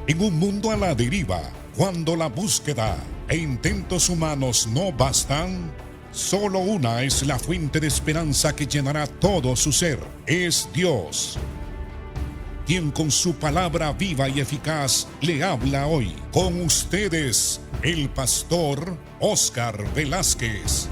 En un mundo a la deriva, cuando la búsqueda e intentos humanos no bastan, solo una es la fuente de esperanza que llenará todo su ser. Es Dios, quien con su palabra viva y eficaz le habla hoy. Con ustedes, el pastor Óscar Velázquez.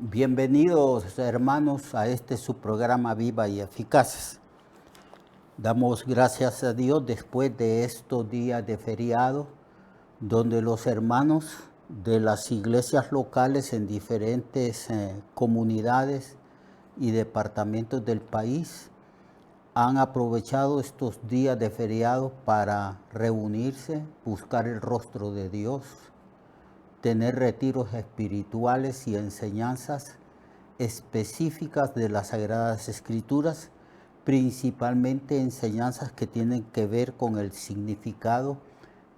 Bienvenidos, hermanos, a su programa Viva y Eficaces. Damos gracias a Dios después de estos días de feriado, donde los hermanos de las iglesias locales en diferentes comunidades y departamentos del país han aprovechado estos días de feriado para reunirse, buscar el rostro de Dios, tener retiros espirituales y enseñanzas específicas de las Sagradas Escrituras, principalmente enseñanzas que tienen que ver con el significado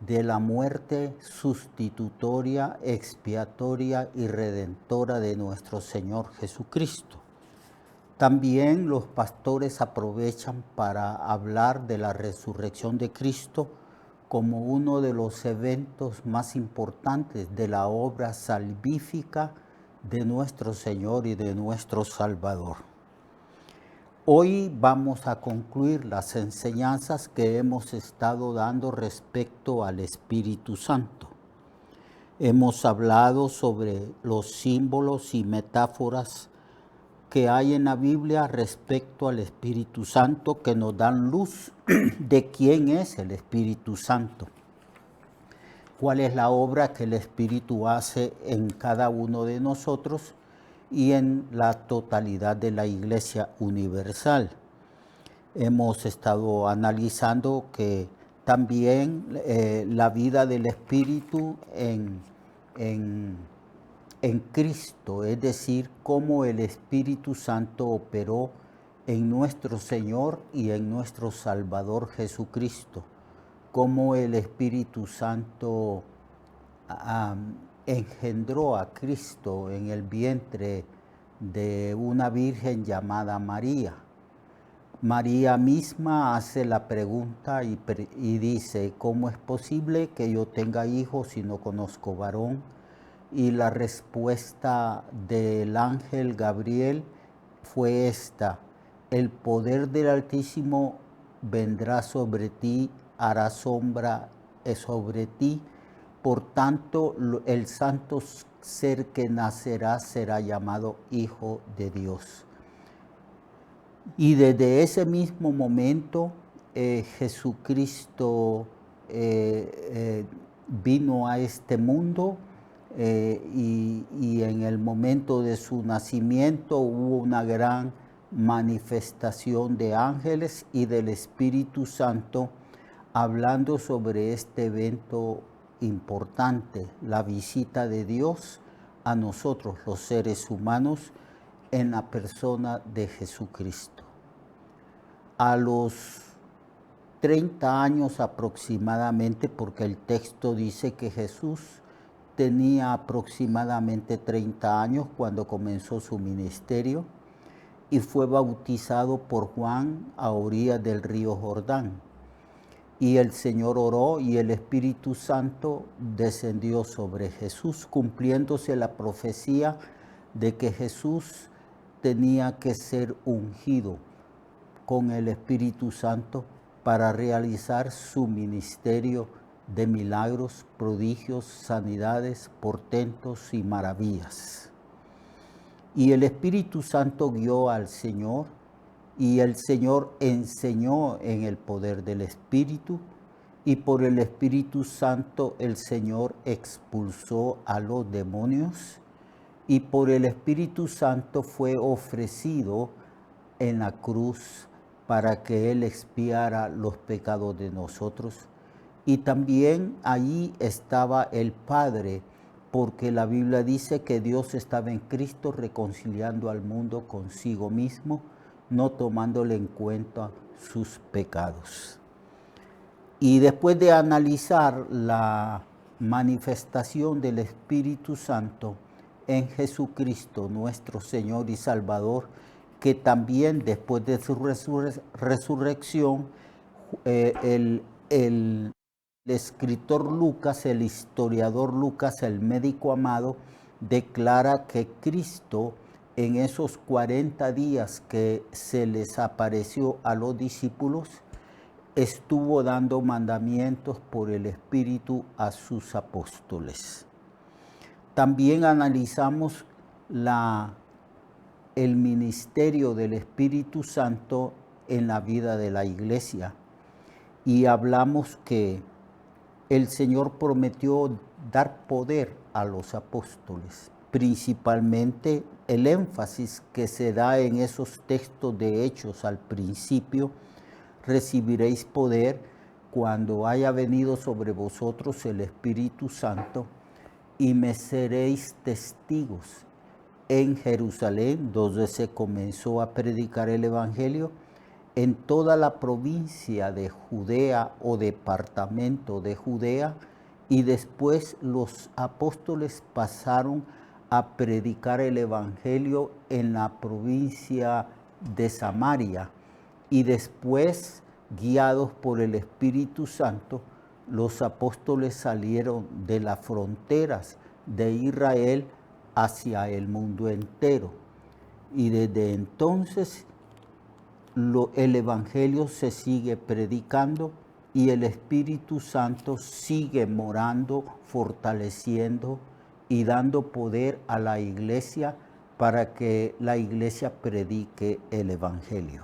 de la muerte sustitutoria, expiatoria y redentora de nuestro Señor Jesucristo. También los pastores aprovechan para hablar de la resurrección de Cristo como uno de los eventos más importantes de la obra salvífica de nuestro Señor y de nuestro Salvador. Hoy vamos a concluir las enseñanzas que hemos estado dando respecto al Espíritu Santo. Hemos hablado sobre los símbolos y metáforas que hay en la Biblia respecto al Espíritu Santo que nos dan luz de quién es el Espíritu Santo, cuál es la obra que el Espíritu hace en cada uno de nosotros y en la totalidad de la Iglesia Universal. Hemos estado analizando que también la vida del Espíritu en Cristo, es decir, cómo el Espíritu Santo operó en nuestro Señor y en nuestro Salvador Jesucristo, cómo el Espíritu Santo engendró a Cristo en el vientre de una virgen llamada María. María misma hace la pregunta y dice, ¿cómo es posible que yo tenga hijos si no conozco varón? Y la respuesta del ángel Gabriel fue esta: el poder del Altísimo vendrá sobre ti, hará sombra sobre ti, por tanto el santo ser que nacerá será llamado Hijo de Dios. Y desde ese mismo momento Jesucristo vino a este mundo y en el momento de su nacimiento hubo una gran manifestación de ángeles y del Espíritu Santo hablando sobre este evento importante, la visita de Dios a nosotros los seres humanos en la persona de Jesucristo. A los 30 años aproximadamente, porque el texto dice que Jesús tenía aproximadamente 30 años cuando comenzó su ministerio y fue bautizado por Juan a orillas del río Jordán. Y el Señor oró y el Espíritu Santo descendió sobre Jesús, cumpliéndose la profecía de que Jesús tenía que ser ungido con el Espíritu Santo para realizar su ministerio de milagros, prodigios, sanidades, portentos y maravillas. Y el Espíritu Santo guió al Señor y el Señor enseñó en el poder del Espíritu y por el Espíritu Santo el Señor expulsó a los demonios y por el Espíritu Santo fue ofrecido en la cruz para que Él expiara los pecados de nosotros. Y también allí estaba el Padre, porque la Biblia dice que Dios estaba en Cristo reconciliando al mundo consigo mismo, no tomándole en cuenta sus pecados. Y después de analizar la manifestación del Espíritu Santo en Jesucristo, nuestro Señor y Salvador, que también después de su resurrección, el escritor Lucas, el historiador Lucas, el médico amado, declara que Cristo en esos 40 días que se les apareció a los discípulos, estuvo dando mandamientos por el Espíritu a sus apóstoles. También analizamos el ministerio del Espíritu Santo en la vida de la iglesia y hablamos que el Señor prometió dar poder a los apóstoles. Principalmente el énfasis que se da en esos textos de Hechos al principio: recibiréis poder cuando haya venido sobre vosotros el Espíritu Santo y me seréis testigos en Jerusalén, donde se comenzó a predicar el Evangelio, en toda la provincia de Judea o departamento de Judea, y después los apóstoles pasaron a predicar el Evangelio en la provincia de Samaria, y después, guiados por el Espíritu Santo, los apóstoles salieron de las fronteras de Israel hacia el mundo entero. Y desde entonces el Evangelio se sigue predicando y el Espíritu Santo sigue morando, fortaleciendo y dando poder a la iglesia para que la iglesia predique el Evangelio.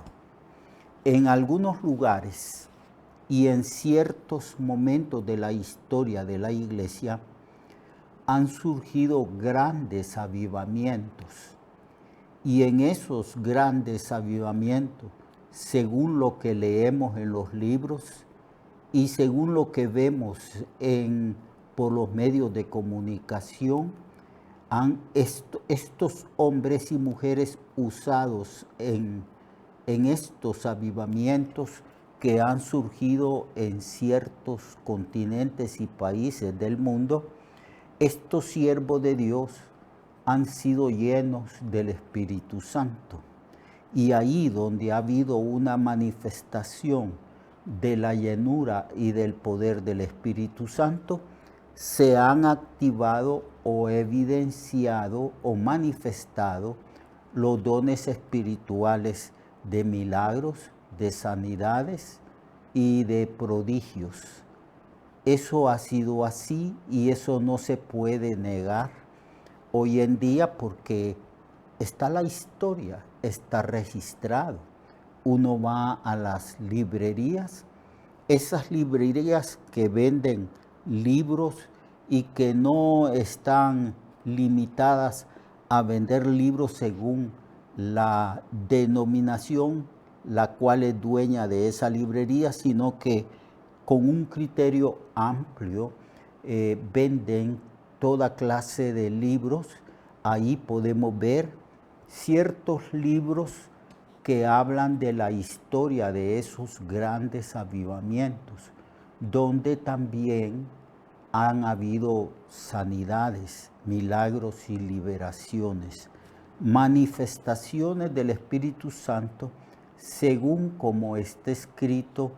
En algunos lugares y en ciertos momentos de la historia de la iglesia han surgido grandes avivamientos. Y en esos grandes avivamientos, según lo que leemos en los libros y según lo que vemos por los medios de comunicación, estos hombres y mujeres usados en estos avivamientos que han surgido en ciertos continentes y países del mundo, estos siervos de Dios han sido llenos del Espíritu Santo. Y ahí donde ha habido una manifestación de la llenura y del poder del Espíritu Santo, se han activado o evidenciado o manifestado los dones espirituales de milagros, de sanidades y de prodigios. Eso ha sido así y eso no se puede negar hoy en día porque está la historia, está registrado. Uno va a las librerías, esas librerías que venden libros y que no están limitadas a vender libros según la denominación la cual es dueña de esa librería, sino que con un criterio amplio venden toda clase de libros. Ahí podemos ver ciertos libros que hablan de la historia de esos grandes avivamientos, donde también han habido sanidades, milagros y liberaciones, manifestaciones del Espíritu Santo, según como está escrito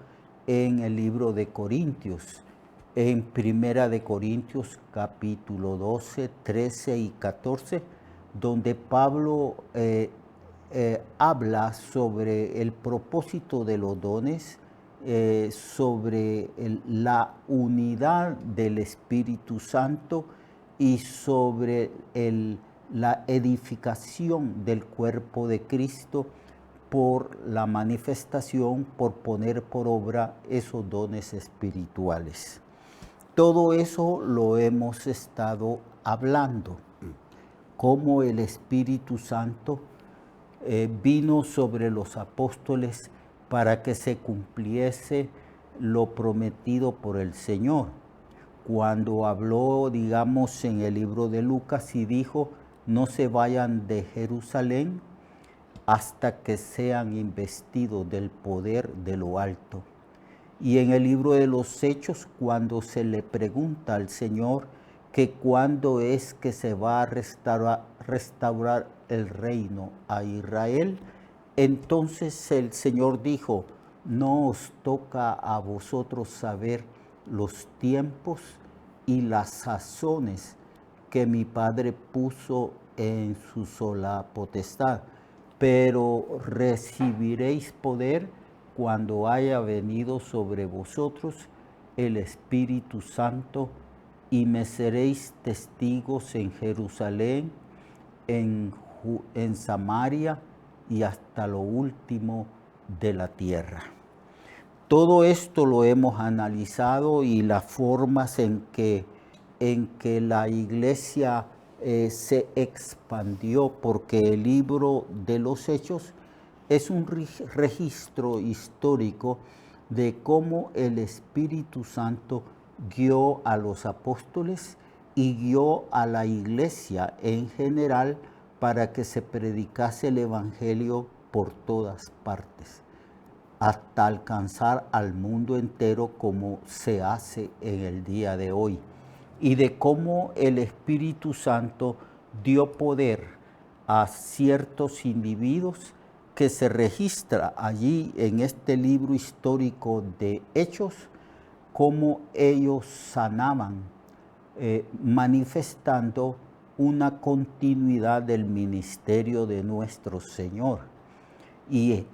en el libro de Corintios, en Primera de Corintios capítulo 12, 13 y 14, donde Pablo habla sobre el propósito de los dones, sobre la unidad del Espíritu Santo y sobre la edificación del cuerpo de Cristo por la manifestación, por poner por obra esos dones espirituales. Todo eso lo hemos estado hablando, cómo el Espíritu Santo vino sobre los apóstoles para que se cumpliese lo prometido por el Señor. Cuando habló, digamos, en el libro de Lucas y dijo, no se vayan de Jerusalén hasta que sean investidos del poder de lo alto. Y en el libro de los Hechos, cuando se le pregunta al Señor que cuándo es que se va a restaurar el reino a Israel, entonces el Señor dijo, no os toca a vosotros saber los tiempos y las sazones que mi Padre puso en su sola potestad, pero recibiréis poder cuando haya venido sobre vosotros el Espíritu Santo, y me seréis testigos en Jerusalén, en Samaria y hasta lo último de la tierra. Todo esto lo hemos analizado y las formas en que la iglesia se expandió, porque el libro de los Hechos es un registro histórico de cómo el Espíritu Santo guió a los apóstoles y guió a la iglesia en general para que se predicase el Evangelio por todas partes, hasta alcanzar al mundo entero como se hace en el día de hoy. Y de cómo el Espíritu Santo dio poder a ciertos individuos que se registra allí en este libro histórico de Hechos, cómo ellos sanaban, manifestando una continuidad del ministerio de nuestro Señor. Y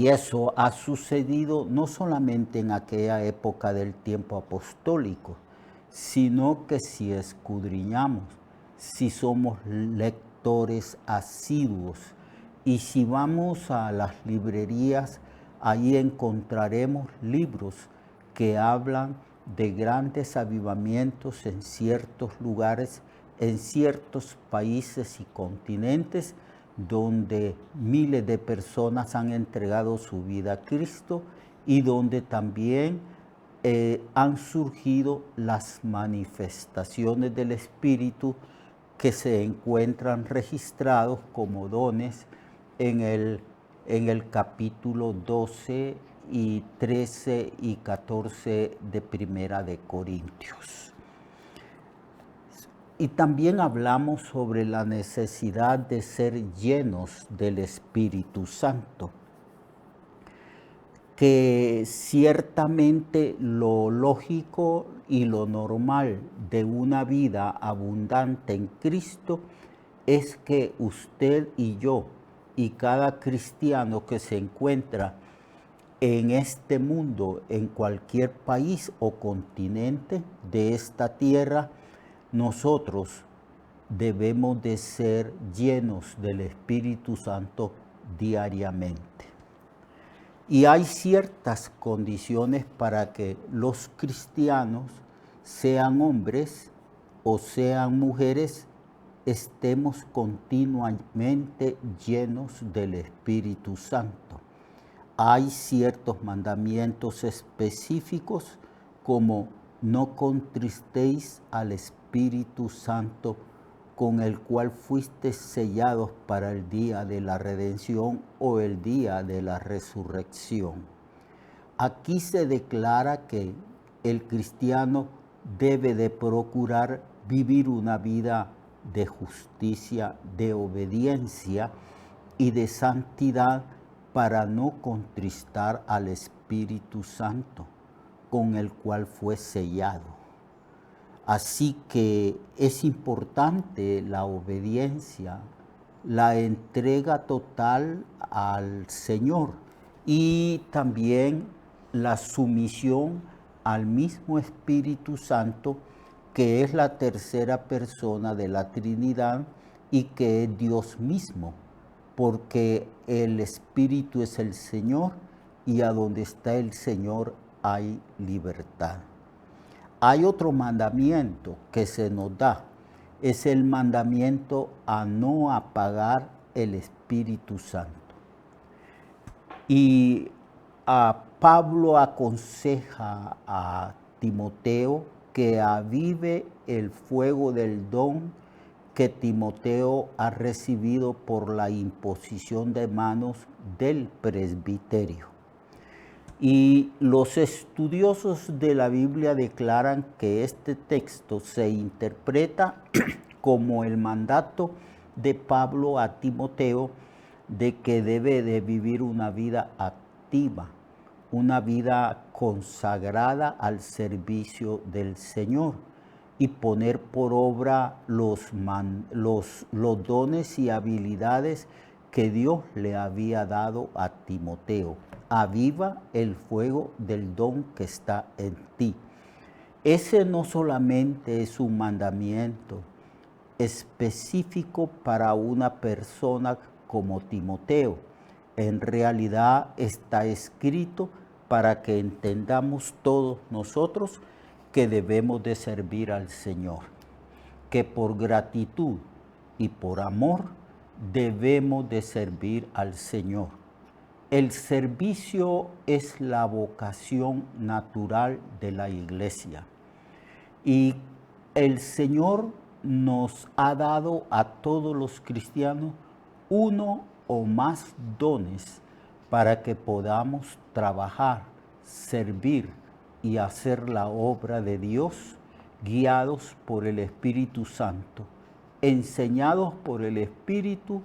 eso ha sucedido no solamente en aquella época del tiempo apostólico, sino que si escudriñamos, si somos lectores asiduos y si vamos a las librerías, ahí encontraremos libros que hablan de grandes avivamientos en ciertos lugares, en ciertos países y continentes, donde miles de personas han entregado su vida a Cristo y donde también han surgido las manifestaciones del Espíritu que se encuentran registrados como dones en el capítulo 12 y 13 y 14 de Primera de Corintios. Y también hablamos sobre la necesidad de ser llenos del Espíritu Santo, que ciertamente lo lógico y lo normal de una vida abundante en Cristo es que usted y yo y cada cristiano que se encuentra en este mundo, en cualquier país o continente de esta tierra, nosotros debemos de ser llenos del Espíritu Santo diariamente. Y hay ciertas condiciones para que los cristianos, sean hombres o sean mujeres, estemos continuamente llenos del Espíritu Santo. Hay ciertos mandamientos específicos como no contristéis al Espíritu Santo, con el cual fuiste sellados para el día de la redención o el día de la resurrección. Aquí se declara que el cristiano debe de procurar vivir una vida de justicia, de obediencia y de santidad para no contristar al Espíritu Santo, con el cual fue sellado. Así que es importante la obediencia, la entrega total al Señor y también la sumisión al mismo Espíritu Santo, que es la tercera persona de la Trinidad y que es Dios mismo, porque el Espíritu es el Señor y a donde está el Señor hay libertad. Hay otro mandamiento que se nos da, es el mandamiento a no apagar el Espíritu Santo. Y Pablo aconseja a Timoteo que avive el fuego del don que Timoteo ha recibido por la imposición de manos del presbiterio. Y los estudiosos de la Biblia declaran que este texto se interpreta como el mandato de Pablo a Timoteo de que debe de vivir una vida activa, una vida consagrada al servicio del Señor y poner por obra los dones y habilidades que Dios le había dado a Timoteo. Aviva el fuego del don que está en ti. Ese no solamente es un mandamiento específico para una persona como Timoteo. En realidad está escrito para que entendamos todos nosotros que debemos de servir al Señor, que por gratitud y por amor debemos de servir al Señor. El servicio es la vocación natural de la iglesia y el Señor nos ha dado a todos los cristianos uno o más dones para que podamos trabajar, servir y hacer la obra de Dios, guiados por el Espíritu Santo, enseñados por el Espíritu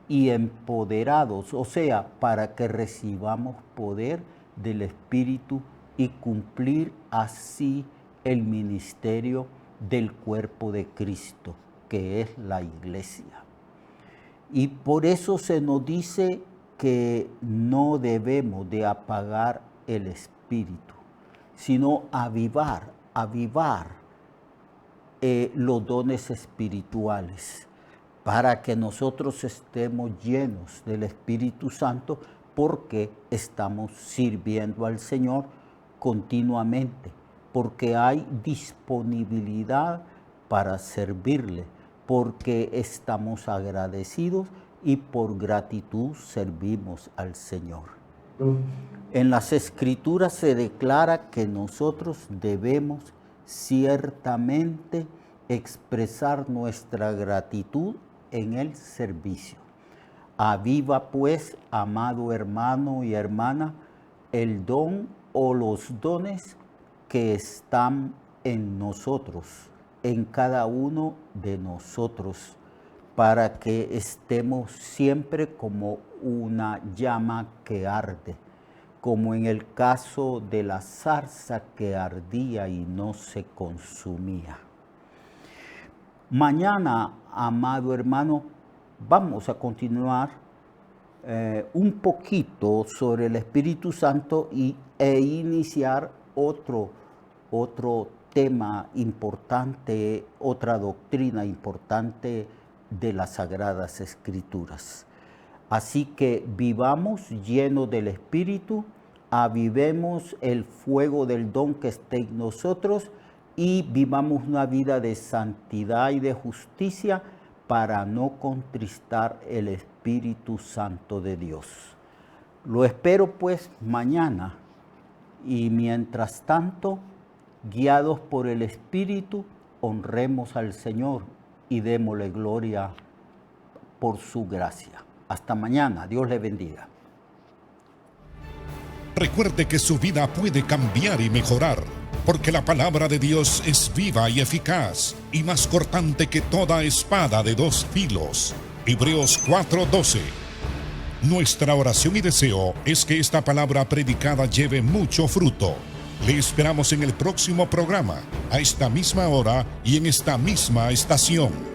y empoderados, o sea, para que recibamos poder del Espíritu y cumplir así el ministerio del cuerpo de Cristo, que es la iglesia. Y por eso se nos dice que no debemos de apagar el Espíritu, sino avivar los dones espirituales, para que nosotros estemos llenos del Espíritu Santo, porque estamos sirviendo al Señor continuamente, porque hay disponibilidad para servirle, porque estamos agradecidos y por gratitud servimos al Señor. En las Escrituras se declara que nosotros debemos ciertamente expresar nuestra gratitud en el servicio. Aviva pues, amado hermano y hermana, el don o los dones que están en nosotros, en cada uno de nosotros, para que estemos siempre como una llama que arde, como en el caso de la zarza que ardía y no se consumía. Mañana, amado hermano, vamos a continuar un poquito sobre el Espíritu Santo e iniciar otro tema importante, otra doctrina importante de las Sagradas Escrituras. Así que vivamos llenos del Espíritu, avivemos el fuego del don que esté en nosotros y vivamos una vida de santidad y de justicia para no contristar el Espíritu Santo de Dios. Lo espero pues mañana y mientras tanto, guiados por el Espíritu, honremos al Señor y démosle gloria por su gracia. Hasta mañana. Dios le bendiga. Recuerde que su vida puede cambiar y mejorar, porque la palabra de Dios es viva y eficaz, y más cortante que toda espada de dos filos. Hebreos 4:12. Nuestra oración y deseo es que esta palabra predicada lleve mucho fruto. Le esperamos en el próximo programa, a esta misma hora y en esta misma estación.